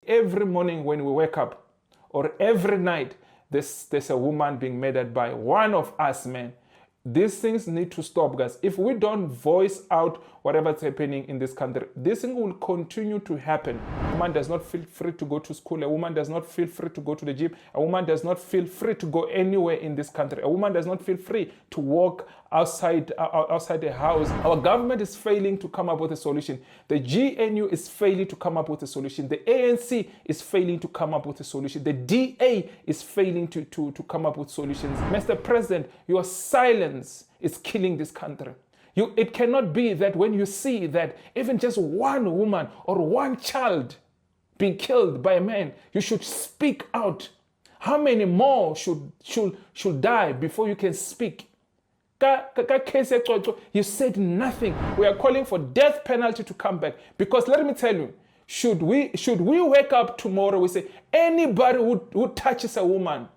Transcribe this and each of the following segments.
every morning when we wake up, or every night, there's a woman being murdered by one of us men. These things need to stop, guys. If we don't voice out whatever's happening in this country, this thing will continue to happen. A woman does not feel free to go to school. A woman does not feel free to go to the gym. A woman does not feel free to go anywhere in this country. A woman does not feel free to walk outside the house. Our government is failing to come up with a solution. The GNU is failing to come up with a solution. The ANC is failing to come up with a solution. The DA is failing to come up with solutions. Mr. President, your silence is killing this country. It cannot be that when you see that even just one woman or one child being killed by a man, you should speak out. How many more should die before you can speak? You said nothing. We are calling for death penalty to come back. Because let me tell you, should we wake up tomorrow, we say, anybody who touches a woman,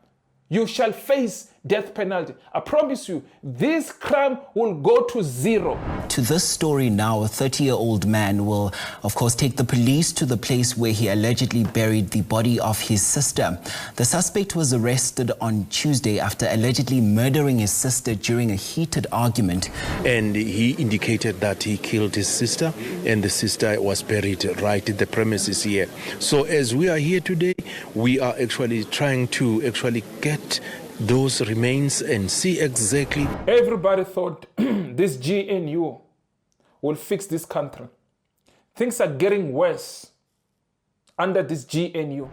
you shall face death penalty. I promise you, this crime will go to zero. To this story now, a 30-year-old man will, of course, take the police to the place where he allegedly buried the body of his sister. The suspect was arrested on Tuesday after allegedly murdering his sister during a heated argument. And he indicated that he killed his sister, and the sister was buried right at the premises here. So as we are here today, we are actually trying to get those remains and see exactly. Everybody thought this GNU will fix this country. Things are getting worse under this GNU.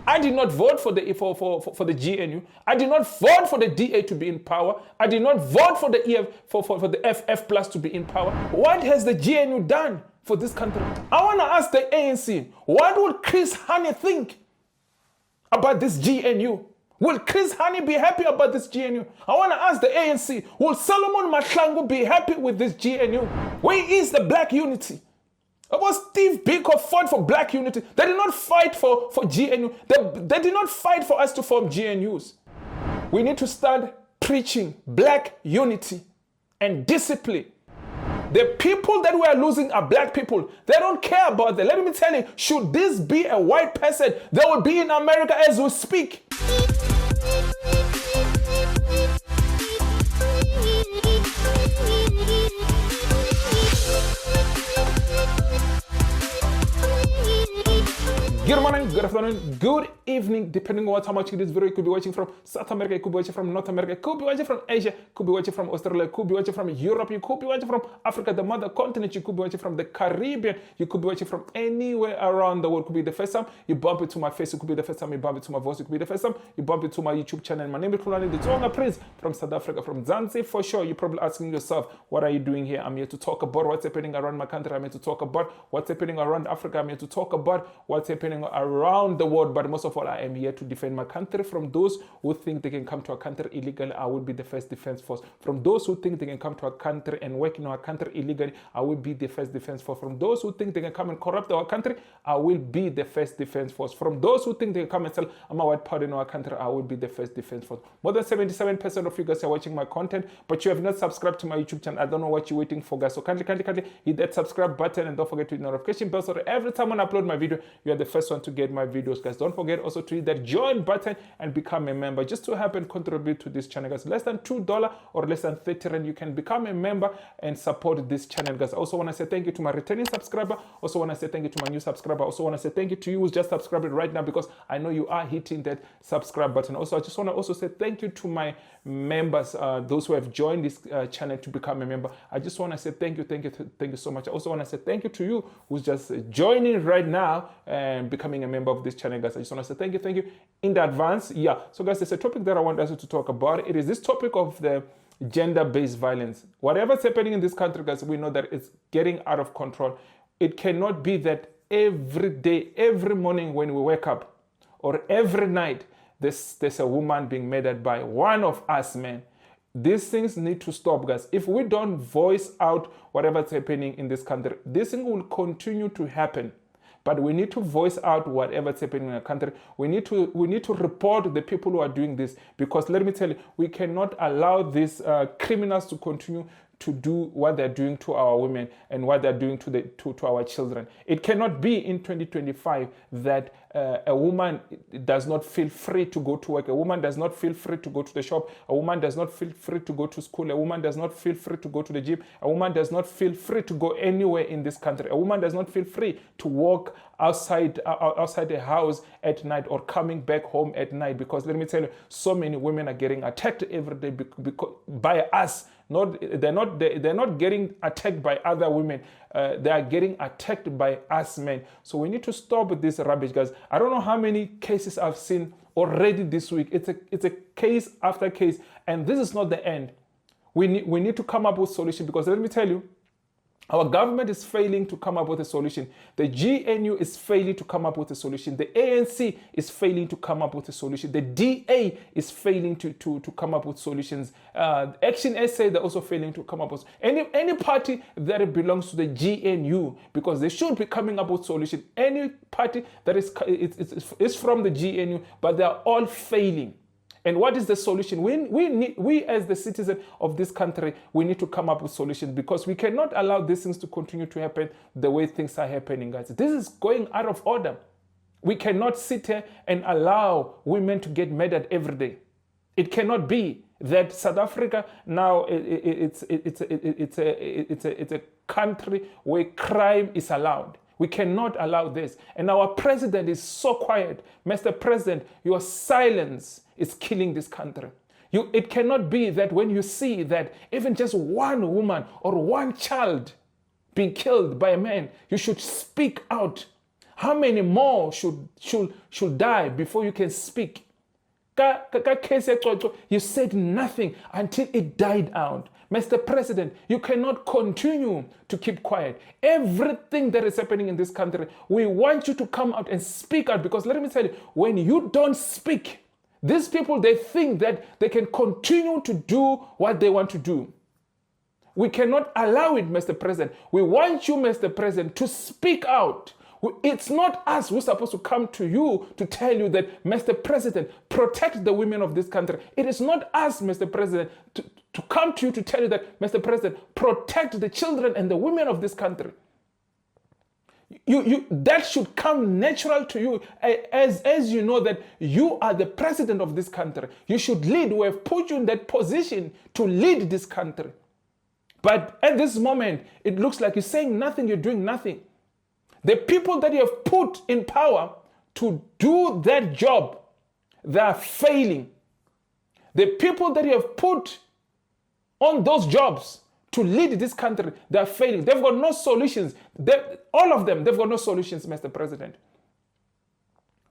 I did not vote for the GNU. I did not vote for the DA to be in power. I did not vote for the for the FF plus to be in power. What has the GNU done for this country? I want to ask the ANC, what would Chris Hani think about this GNU? Will Chris Hani be happy about this GNU? I want to ask the ANC, will Solomon Mahlangu be happy with this GNU? Where is the black unity? It was Steve Biko fought for black unity. They did not fight for GNU. They did not fight for us to form GNUs. We need to start preaching black unity and discipline. The people that we are losing are black people. They don't care about that. Let me tell you, should this be a white person, they will be in America as we speak. Good morning, good afternoon, good evening, depending on what time watching this video. You could be watching from South America, you could be watching from North America, you could be watching from Asia, you could be watching from Australia, you could be watching from Europe, you could be watching from Africa, the mother continent, you could be watching from the Caribbean, you could be watching from anywhere around the world. It could be the first time you bump into my face, it could be the first time you bump into my voice, it could be the first time you bump into my YouTube channel. My name is Hlulani, the Tsonga Prince from South Africa, from Zanzibar for sure. You're probably asking yourself, what are you doing here? I'm here to talk about what's happening around my country. I'm here to talk about what's happening around Africa. I'm here to talk about what's happening around the world, but most of all, I am here to defend my country from those who think they can come to our country illegally. I will be the first defense force. From those who think they can come to our country and work in our country illegally, I will be the first defense force. From those who think they can come and corrupt our country, I will be the first defense force. From those who think they can come and tell I'm a white powder in our country, I will be the first defense force. More than 77% of you guys are watching my content, but you have not subscribed to my YouTube channel. I don't know what you're waiting for, guys. So kindly hit that subscribe button and don't forget to hit the notification bell so that every time I upload my video, you are the first one to get my videos, guys. Don't forget also to hit that join button and become a member just to help and contribute to this channel, guys. Less than $2 or less than 30 rand, you can become a member and support this channel, guys. I also want to say thank you to my returning subscriber. Also want to say thank you to my new subscriber. Also want to say thank you to you who's just subscribed right now, because I know you are hitting that subscribe button. Also, I just want to also say thank you to my members, those who have joined this channel to become a member. I just want to say thank you so much. I also want to say thank you to you who's just joining right now and becoming a member of this channel, guys. I just want to say thank you in advance. Yeah, so guys, there's a topic that I want us to talk about. It is this topic of the gender-based violence. Whatever's happening in this country, guys, we know that it's getting out of control. It cannot be that every day, every morning when we wake up, or every night, there's a woman being murdered by one of us men. These things need to stop, guys. If we don't voice out whatever's happening in this country, this thing will continue to happen. But we need to voice out whatever's happening in our country. We need to report the people who are doing this, because let me tell you, we cannot allow these criminals to continue to do what they're doing to our women and what they're doing to our children. It cannot be in 2025 that a woman does not feel free to go to work. A woman does not feel free to go to the shop. A woman does not feel free to go to school. A woman does not feel free to go to the gym. A woman does not feel free to go anywhere in this country. A woman does not feel free to walk outside the house at night or coming back home at night, because let me tell you, so many women are getting attacked every day by us. They're not getting attacked by other women. They are getting attacked by us men. So we need to stop this rubbish, guys. I don't know how many cases I've seen already this week. It's a case after case, and this is not the end. We need to come up with solutions, because let me tell you, our government is failing to come up with a solution. The GNU is failing to come up with a solution. The ANC is failing to come up with a solution. The DA is failing to come up with solutions. Action SA, they're also failing to come up with any party that belongs to the GNU, because they should be coming up with solutions. Any party that is from the GNU, but they are all failing. And what is the solution? We as the citizens of this country, we need to come up with solutions, because we cannot allow these things to continue to happen the way things are happening, guys. This is going out of order. We cannot sit here and allow women to get murdered every day. It cannot be that South Africa now it's a country where crime is allowed. We cannot allow this. And our president is so quiet. Mr. President, your silence is killing this country. It cannot be that when you see that even just one woman or one child being killed by a man, you should speak out. How many more should die before you can speak? You said nothing until it died out. Mr. President, you cannot continue to keep quiet. Everything that is happening in this country, we want you to come out and speak out, because let me tell you, when you don't speak, these people, they think that they can continue to do what they want to do. We cannot allow it, Mr. President. We want you, Mr. President, to speak out. It's not us who's supposed to come to you to tell you that, Mr. President, protect the women of this country. It is not us, Mr. President, to come to you to tell you that, Mr. President, protect the children and the women of this country. That should come natural to you, as you know that you are the president of this country. You should lead. We have put you in that position to lead this country. But at this moment, it looks like you're saying nothing, you're doing nothing. The people that you have put in power to do that job, they are failing. The people that you have put on those jobs to lead this country, they are failing. They've got no solutions. All of them, they've got no solutions, Mr. President.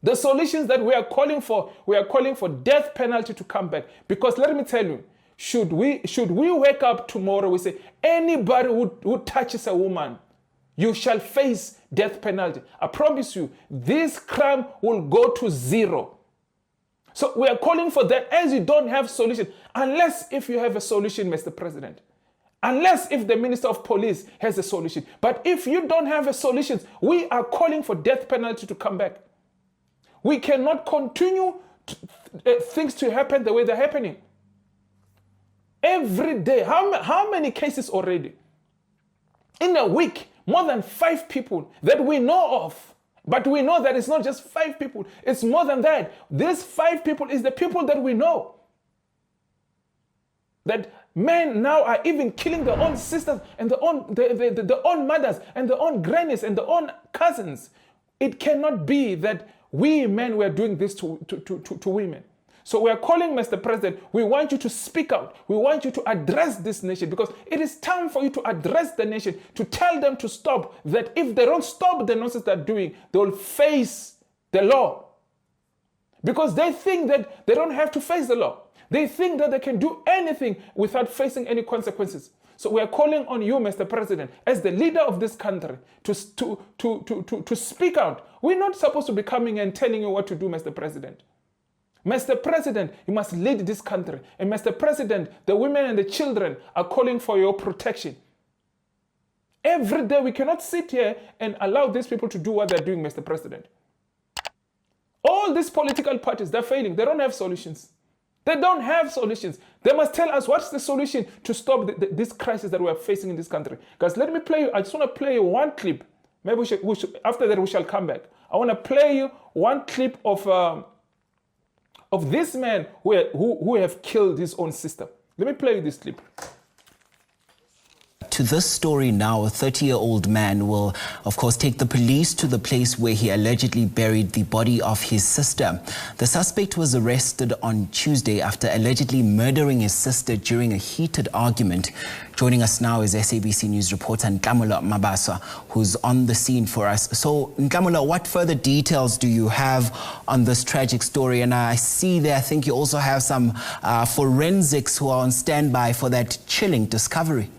The solutions that we are calling for death penalty to come back. Because let me tell you, should we wake up tomorrow, we say, anybody who touches a woman, you shall face death penalty. I promise you, this crime will go to zero. So we are calling for that, as you don't have solution, unless if you have a solution, Mr. President. Unless if the Minister of Police has a solution. But if you don't have a solution, we are calling for death penalty to come back. We cannot continue things to happen the way they're happening. Every day, how many cases already? In a week, more than 5 people that we know of. But we know that it's not just 5 people. It's more than that. These 5 people is the people that we know. That men now are even killing their own sisters and their own mothers and their own grannies and their own cousins. It cannot be that we men were doing this to women. So we are calling, Mr. President, we want you to speak out. We want you to address this nation, because it is time for you to address the nation, to tell them to stop, that if they don't stop the nonsense they're doing, they will face the law. Because they think that they don't have to face the law. They think that they can do anything without facing any consequences. So we are calling on you, Mr. President, as the leader of this country, to speak out. We're not supposed to be coming and telling you what to do, Mr. President. Mr. President, you must lead this country. And Mr. President, the women and the children are calling for your protection. Every day we cannot sit here and allow these people to do what they're doing, Mr. President. All these political parties, they're failing. They don't have solutions. They don't have solutions. They must tell us what's the solution to stop this crisis that we are facing in this country. Guys, let me play you. I just want to play you one clip. Maybe we should, after that we shall come back. I want to play you one clip of this man who have killed his own sister. Let me play you this clip. To this story now, a 30-year-old man will, of course, take the police to the place where he allegedly buried the body of his sister. The suspect was arrested on Tuesday after allegedly murdering his sister during a heated argument. Joining us now is SABC News reporter Nkamula Mabasa, who's on the scene for us. So, Nkamula, what further details do you have on this tragic story? And I see there, I think you also have some forensics who are on standby for that chilling discovery.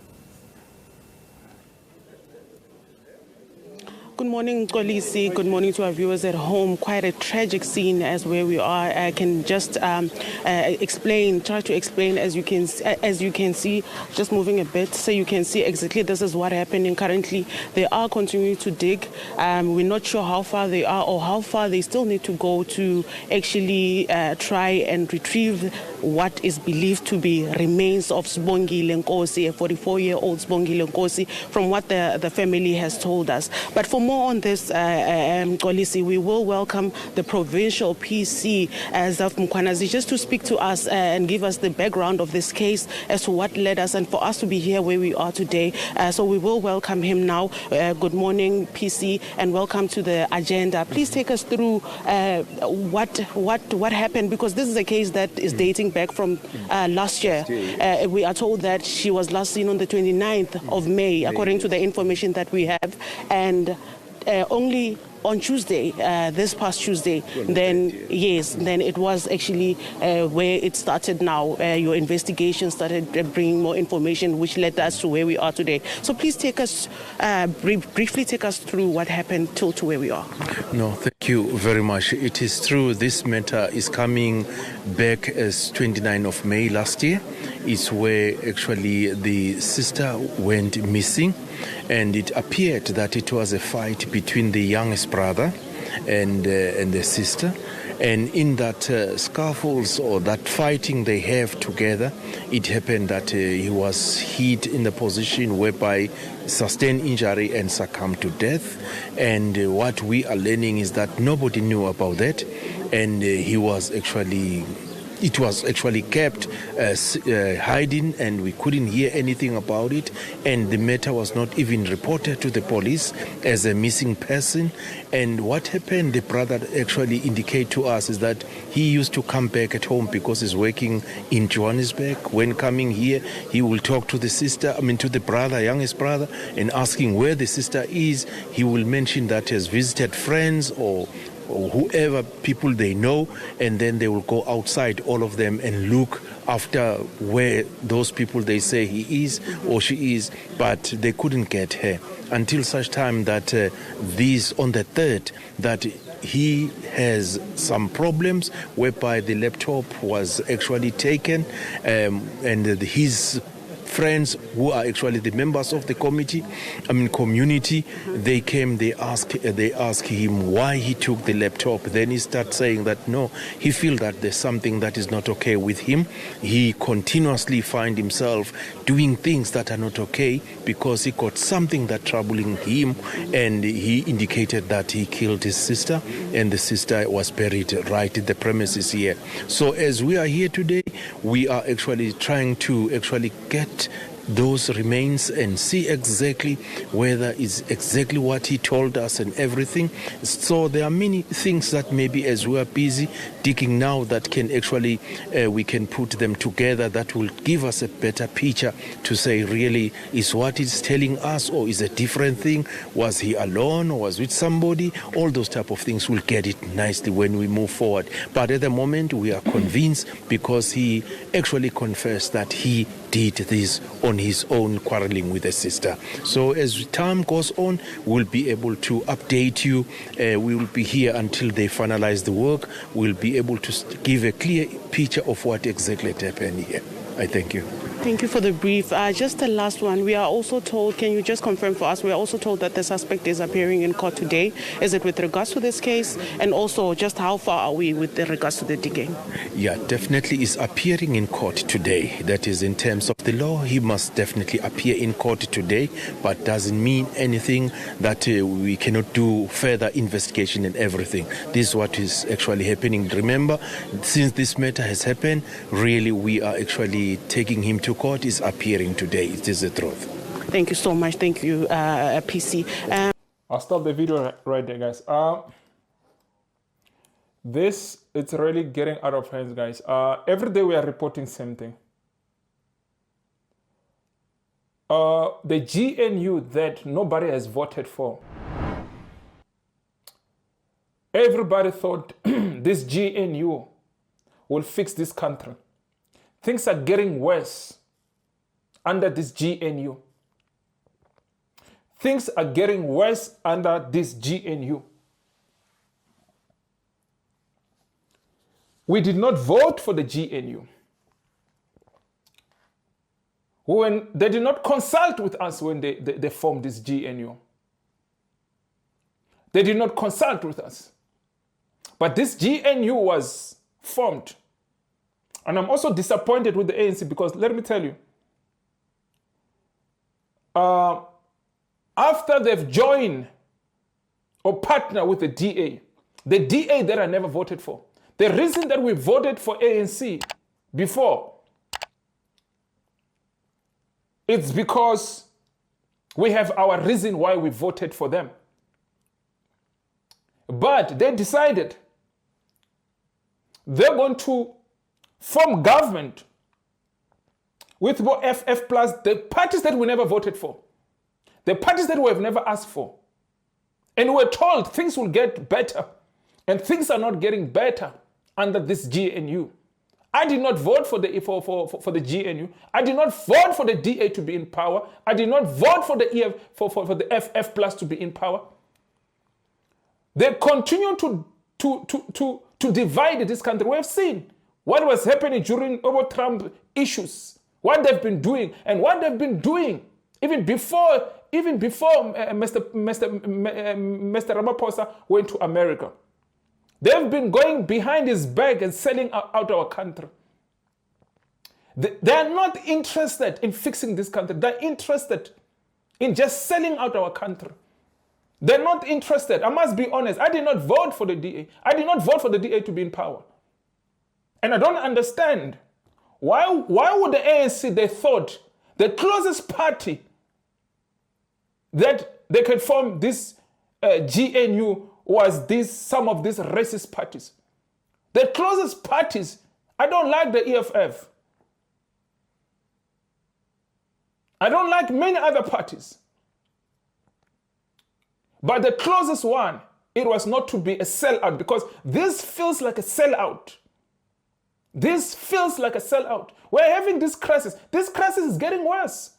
Good morning, Kolisi. Good morning to our viewers at home. Quite a tragic scene as where we are. I can just try to explain as you can see, just moving a bit, so you can see exactly this is what happening currently. They are continuing to dig. We're not sure how far they are or how far they still need to go to actually try and retrieve what is believed to be remains of Sibongile Nkosi, a 44-year-old Sibongile Nkosi, from what the family has told us. But for more on this, Kolisi, we will welcome the provincial PC, Zaf Mkwanazi, just to speak to us and give us the background of this case as to what led us and for us to be here where we are today. So we will welcome him now. Good morning, PC, and welcome to the agenda. Please take us through what happened, because this is a case that is dating back from last year. We are told that she was last seen on the 29th of May, according to the information that we have, and only on Tuesday, this past Tuesday, then it was actually where it started now. Your investigation started bringing more information, which led us to where we are today. So please take us, briefly take us through what happened till to where we are. No, thank you very much. It is true, this matter is coming back as 29th of May last year. It's where actually the sister went missing, and it appeared that it was a fight between the youngest brother and the sister. And in that scuffles or that fighting they have together, it happened that he was hit in the position whereby sustained injury and succumbed to death. And what we are learning is that nobody knew about that, and it was actually kept hiding, and we couldn't hear anything about it, and the matter was not even reported to the police as a missing person. And what happened, the brother actually indicated to us, is that he used to come back at home because he's working in Johannesburg. When coming here, he will talk to to the brother, youngest brother, and asking where the sister is. He will mention that he has visited friends or whoever people they know, and then they will go outside, all of them, and look after where those people they say he is or she is, but they couldn't get her until such time that on the 3rd, that he has some problems whereby the laptop was actually taken, and his friends who are actually the members of the community, they came, they asked him why he took the laptop. Then he started saying that no, he feels that there's something that is not okay with him. He continuously finds himself doing things that are not okay because he got something that troubling him, and he indicated that he killed his sister, and the sister was buried right at the premises here. So as we are here today, we are actually trying to actually get those remains and see exactly whether it's exactly what he told us and everything. So there are many things that maybe as we are busy digging now that can actually we can put them together that will give us a better picture to say really is what he's telling us or is a different thing. Was he alone or was with somebody? All those type of things will get it nicely when we move forward. But at the moment we are convinced because he actually confessed that he did this on his own, quarreling with his sister. So as time goes on, we'll be able to update you. We will be here until they finalize the work. We'll be able to give a clear picture of what exactly happened here. I thank you. Thank you for the brief. Just the last one. We are also told, can you just confirm for us, we are also told that the suspect is appearing in court today. Is it with regards to this case? And also, just how far are we with regards to the digging? Yeah, definitely is appearing in court today. That is, in terms of the law, he must definitely appear in court today, but doesn't mean anything that we cannot do further investigation and everything. This is what is actually happening. Remember, since this matter has happened, really we are actually taking him to court. Is appearing today. It is the truth. Thank you so much. Thank you, PC. I'll stop the video right there, guys. It's really getting out of hands, guys. Every day we are reporting same thing. The GNU that nobody has voted for. Everybody thought this GNU will fix this country. Things are getting worse under this GNU. Things are getting worse under this GNU. We did not vote for the GNU. When they did not consult with us when they formed this GNU. They did not consult with us. But this GNU was formed. And I'm also disappointed with the ANC because let me tell you, after they've joined or partnered with the DA that I never voted for, the reason that we voted for ANC before, it's because we have our reason why we voted for them. But they decided they're going to form government with FF plus the parties that we never voted for, the parties that we have never asked for. And we're told things will get better, and things are not getting better under this GNU. I did not vote for the GNU. I did not vote for the DA to be in power. I did not vote for the EF for the FF plus to be in power. They continue to divide this country. We have seen what was happening during Trump issues, what they've been doing, and what they've been doing even before Mr. Ramaphosa went to America. They've been going behind his back and selling out our country. They are not interested in fixing this country. They're interested in just selling out our country. They're not interested. I must be honest. I did not vote for the DA. I did not vote for the DA to be in power. And I don't understand why would the ANC, they thought the closest party that they could form this GNU was some of these racist parties. The closest parties, I don't like the EFF. I don't like many other parties. But the closest one, it was not to be a sellout, because this feels like a sellout. This feels like a sellout. We're having this crisis. This crisis is getting worse.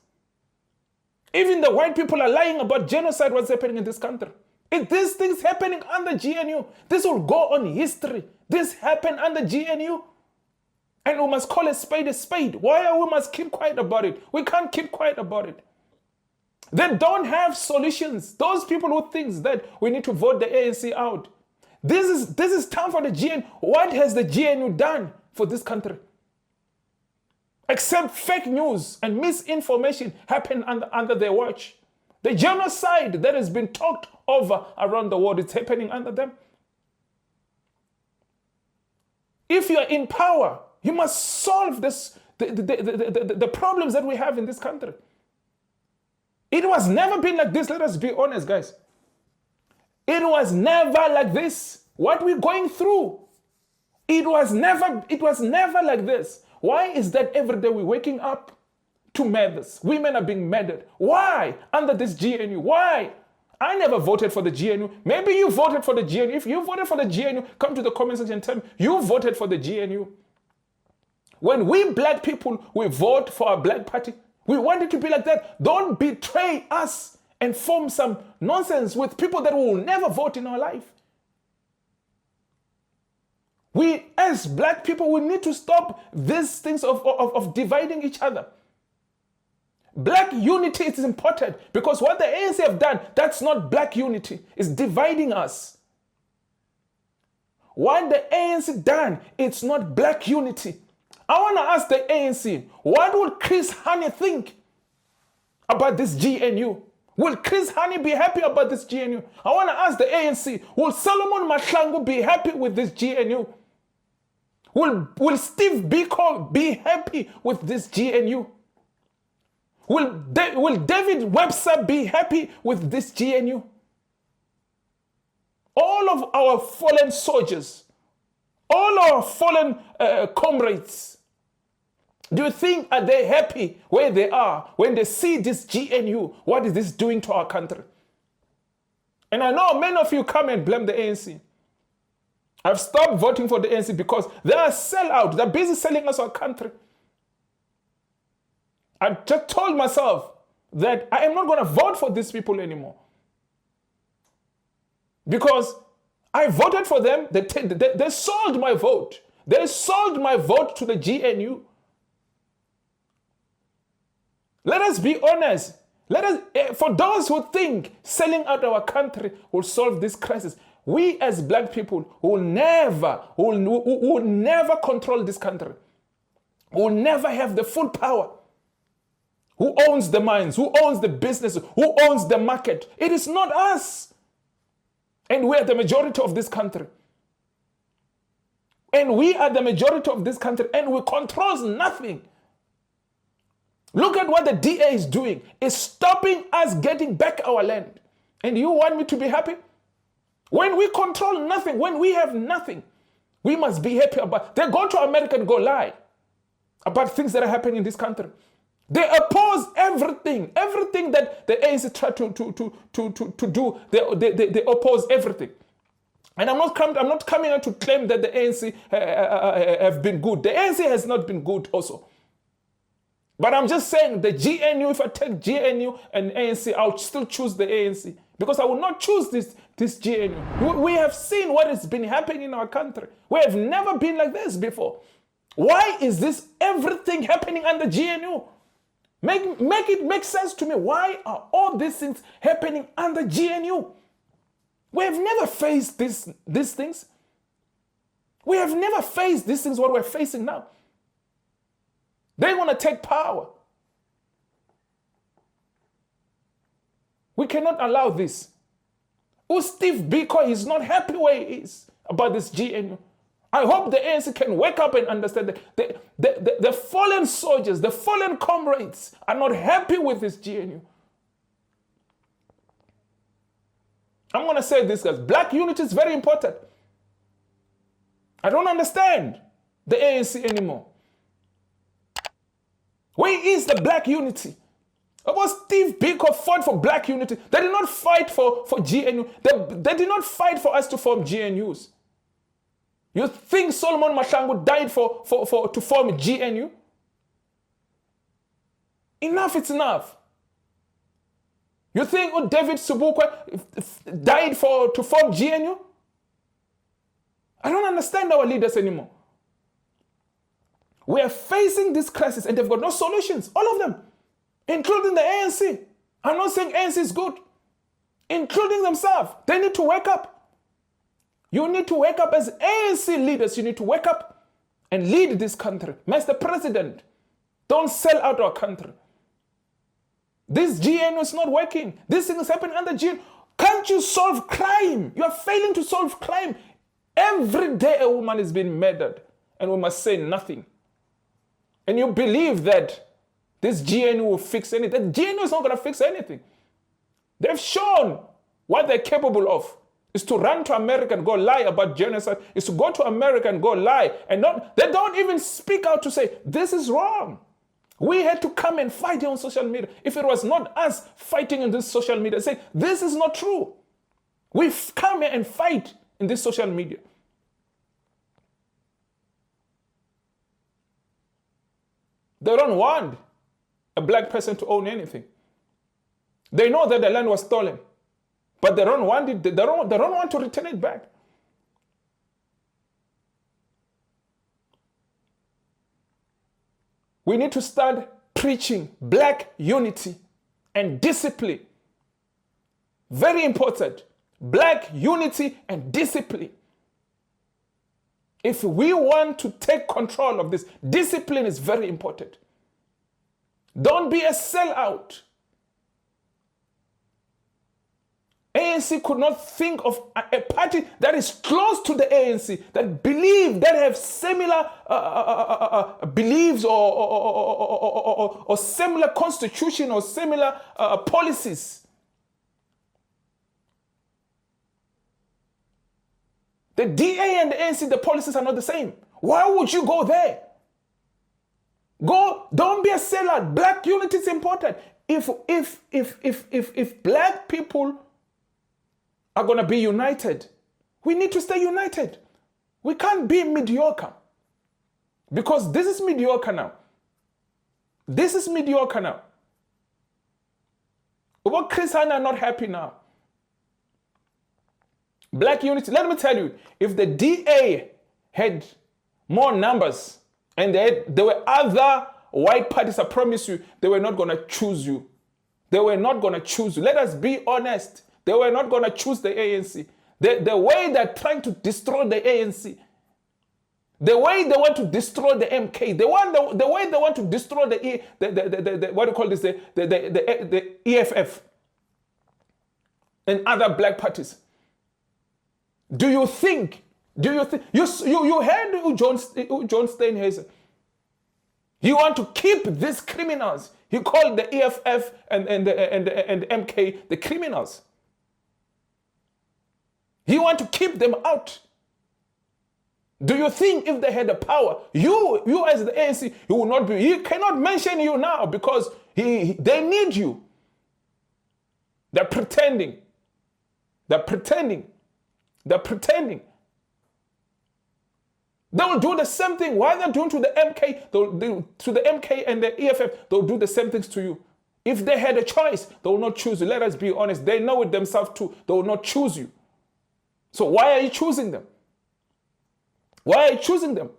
Even the white people are lying about genocide, what's happening in this country. If these things happening under GNU, this will go on history. This happened under GNU. And we must call a spade a spade. Why we must keep quiet about it? We can't keep quiet about it. They don't have solutions. Those people who think that we need to vote the ANC out. This is time for the GNU. What has the GNU done for this country? Except fake news and misinformation happen under their watch. The genocide that has been talked over around the world, it's happening under them. If you're in power, you must solve the problems that we have in this country. It was never been like this. Let us be honest, guys. It was never like this. What we're going through, it was never like this. Why is that every day we're waking up to murders? Women are being murdered. Why? Under this GNU. Why? I never voted for the GNU. Maybe you voted for the GNU. If you voted for the GNU, come to the comment section and tell me you voted for the GNU. When we black people, we vote for our black party, we want it to be like that. Don't betray us and form some nonsense with people that will never vote in our life. We, as black people, we need to stop these things of dividing each other. Black unity is important because what the ANC have done, that's not black unity. It's dividing us. What the ANC done, it's not black unity. I want to ask the ANC, what would Chris Hani think about this GNU? Will Chris Hani be happy about this GNU? I want to ask the ANC, will Solomon Mahlangu be happy with this GNU? Will Steve Biko be happy with this GNU? Will David Webster be happy with this GNU? All of our fallen soldiers, all our fallen comrades, do you think are they happy where they are when they see this GNU? What is this doing to our country? And I know many of you come and blame the ANC. I've stopped voting for the ANC because they are sellout. They're busy selling us our country. I just told myself that I am not going to vote for these people anymore. Because I voted for them. They sold my vote. They sold my vote to the GNU. Let us be honest. For those who think selling out our country will solve this crisis, we as black people will never control this country. Will never have the full power. Who owns the mines? Who owns the business? Who owns the market? It is not us. And we are the majority of this country. And we are the majority of this country, and we control nothing. Look at what the DA is doing. It's stopping us getting back our land. And you want me to be happy? When we control nothing, when we have nothing, we must be happy about. They go to America and go lie about things that are happening in this country. They oppose everything that the ANC try to do. They oppose everything. And I'm not coming out to claim that the ANC have been good. The ANC has not been good also. But I'm just saying the GNU, if I take GNU and ANC, I'll still choose the ANC. Because I will not choose this GNU. We have seen what has been happening in our country. We have never been like this before. Why is this everything happening under GNU? Make it make sense to me. Why are all these things happening under GNU? We have never faced these things. We have never faced these things, what we're facing now. They want to take power. We cannot allow this. Steve Biko is not happy where he is about this GNU. I hope the ANC can wake up and understand that the fallen soldiers, the fallen comrades are not happy with this GNU. I'm going to say this, guys. Black unity is very important. I don't understand the ANC anymore. Where is the black unity? About Steve Biko fought for black unity. They did not fight for GNU. They did not fight for us to form GNUs. You think Solomon Mahlangu died to form GNU? Enough, it's enough. You think David Subukwe died to form GNU? I don't understand our leaders anymore. We are facing this crisis and they've got no solutions. All of them, including the ANC. I'm not saying ANC is good. Including themselves. They need to wake up. You need to wake up as ANC leaders. You need to wake up and lead this country. Mr. President, don't sell out our country. This GNU is not working. This thing is happening under GNU. Can't you solve crime? You are failing to solve crime. Every day a woman is being murdered and we must say nothing. And you believe that this GNU will fix anything. The GNU is not going to fix anything. They've shown what they're capable of. Is to run to America and go lie about genocide. Is to go to America and go lie. And they don't even speak out to say, this is wrong. We had to come and fight on social media. If it was not us fighting in this social media, saying, this is not true. We've come here and fight in this social media. They don't want a black person to own anything. They know that the land was stolen. But they don't want it. They don't want to return it back. We need to stand preaching black unity and discipline. Very important. Black unity and discipline. If we want to take control of this, discipline is very important. Don't be a sellout. ANC could not think of a party that is close to the ANC, that believe, that have similar beliefs or similar constitution or similar policies. The DA and the ANC, the policies are not the same. Why would you go there? Don't be a sellout. Black unity is important. If black people are going to be united, we need to stay united. We can't be mediocre. Because this is mediocre now. This is mediocre now. What Chris and I are not happy now. Black unity, let me tell you, if the DA had more numbers and there were other white parties, I promise you, they were not going to choose you. They were not going to choose you. Let us be honest. They were not going to choose the ANC. The way they're trying to destroy the ANC, the way they want to destroy the MK, the way they want to destroy the what do you call this, the EFF and other black parties. Do you think you heard who John Steinhauser? You want to keep these criminals. He called the EFF and MK the criminals. You want to keep them out. Do you think if they had the power, you as the ANC, you will not be, he cannot mention you now because they need you. They're pretending. They're pretending. They're pretending. They will do the same thing. Why they're doing to the MK, to the MK and the EFF, they'll do the same things to you. If they had a choice, they will not choose you. Let us be honest. They know it themselves too. They will not choose you. So why are you choosing them? Why are you choosing them?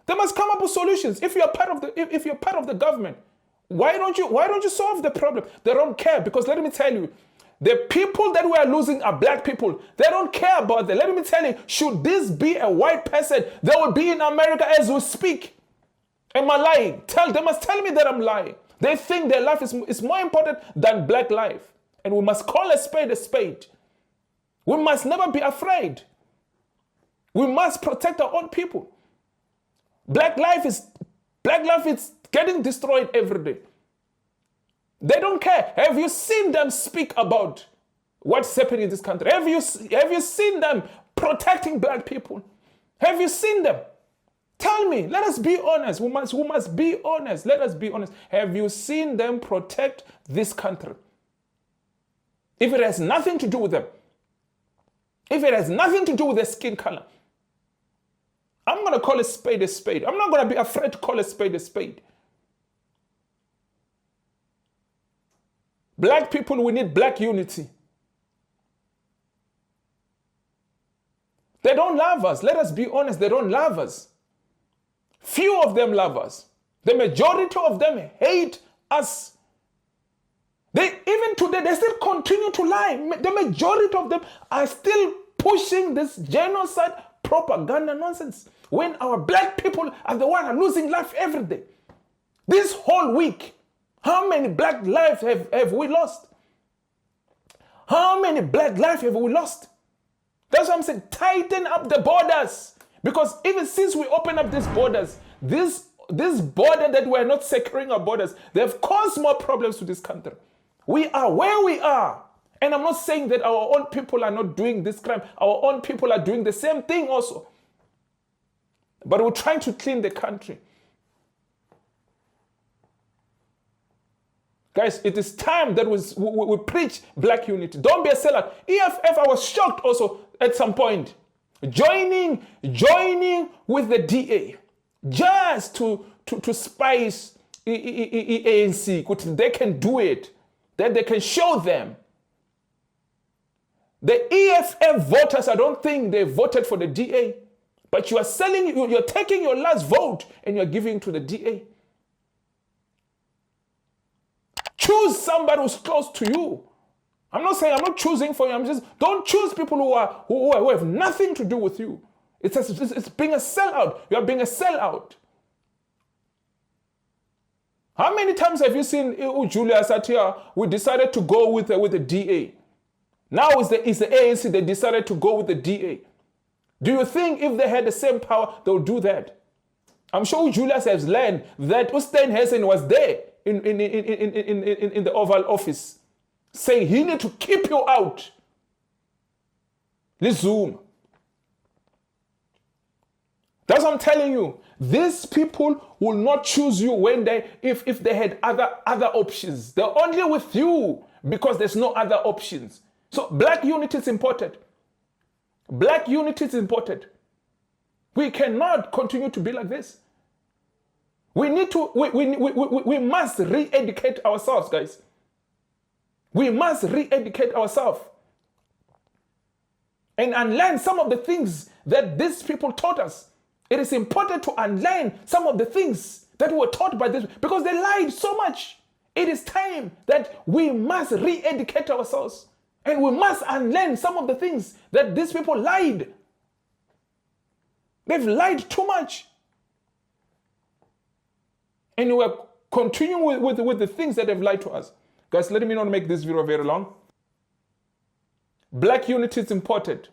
They must come up with solutions. If you're part of the government, why don't you solve the problem? They don't care, because let me tell you, the people that we are losing are black people. They don't care about that. Let me tell you, should this be a white person, they will be in America as we speak. Am I lying? They must tell me that I'm lying. They think their life is more important than black life. And we must call a spade a spade. We must never be afraid. We must protect our own people. Black life is getting destroyed every day. They don't care. Have you seen them speak about what's happening in this country? Have you seen them protecting black people? Have you seen them? Tell me. Let us be honest. We must be honest. Let us be honest. Have you seen them protect this country? If it has nothing to do with them, if it has nothing to do with their skin color, I'm going to call a spade a spade. I'm not going to be afraid to call a spade a spade. Black people, we need black unity. They don't love us. Let us be honest. They don't love us. Few of them love us. The majority of them hate us. Even today, they still continue to lie. The majority of them are still pushing this genocide propaganda nonsense when our black people are the ones losing life every day. This whole week, how many black lives have we lost? How many black lives have we lost? That's what I'm saying. Tighten up the borders. Because even since we opened up these borders, this border that we're not securing our borders, they've caused more problems to this country. We are where we are. And I'm not saying that our own people are not doing this crime. Our own people are doing the same thing also. But we're trying to clean the country. Guys, it is time that we preach black unity. Don't be a sellout. EFF, I was shocked also at some point. Joining with the DA just to spice ANC. They can do it. That they can show them. The EFF voters, I don't think they voted for the DA. But you are you're taking your last vote and you're giving to the DA. Choose somebody who's close to you. I'm not saying I'm not choosing for you. I'm just, don't choose people who have nothing to do with you. It's being a sellout. You are being a sellout. How many times have you seen Julia Satia? We decided to go with the DA. Now it's the ANC that decided to go with the DA. Do you think if they had the same power, they would do that? I'm sure Julius has learned that Steenhuisen was there in the Oval Office, saying he need to keep you out. Let's zoom. That's what I'm telling you. These people will not choose you when if they had other options. They're only with you because there's no other options. So black unity is important. Black unity is important. We cannot continue to be like this. We need to, we must re-educate ourselves, guys. We must re-educate ourselves. And unlearn some of the things that these people taught us. It is important to unlearn some of the things that were taught by this, because they lied so much. It is time that we must re-educate ourselves. And we must unlearn some of the things that these people lied. They've lied too much. And we're continuing with the things that have lied to us. Guys, let me not make this video very long. Black unity is important.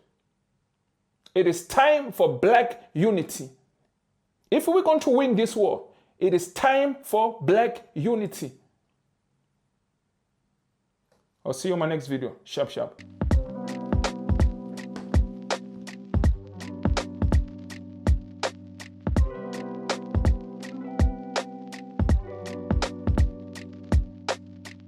It is time for black unity. If we're going to win this war, it is time for black unity. I'll see you in my next video. Sharp, sharp.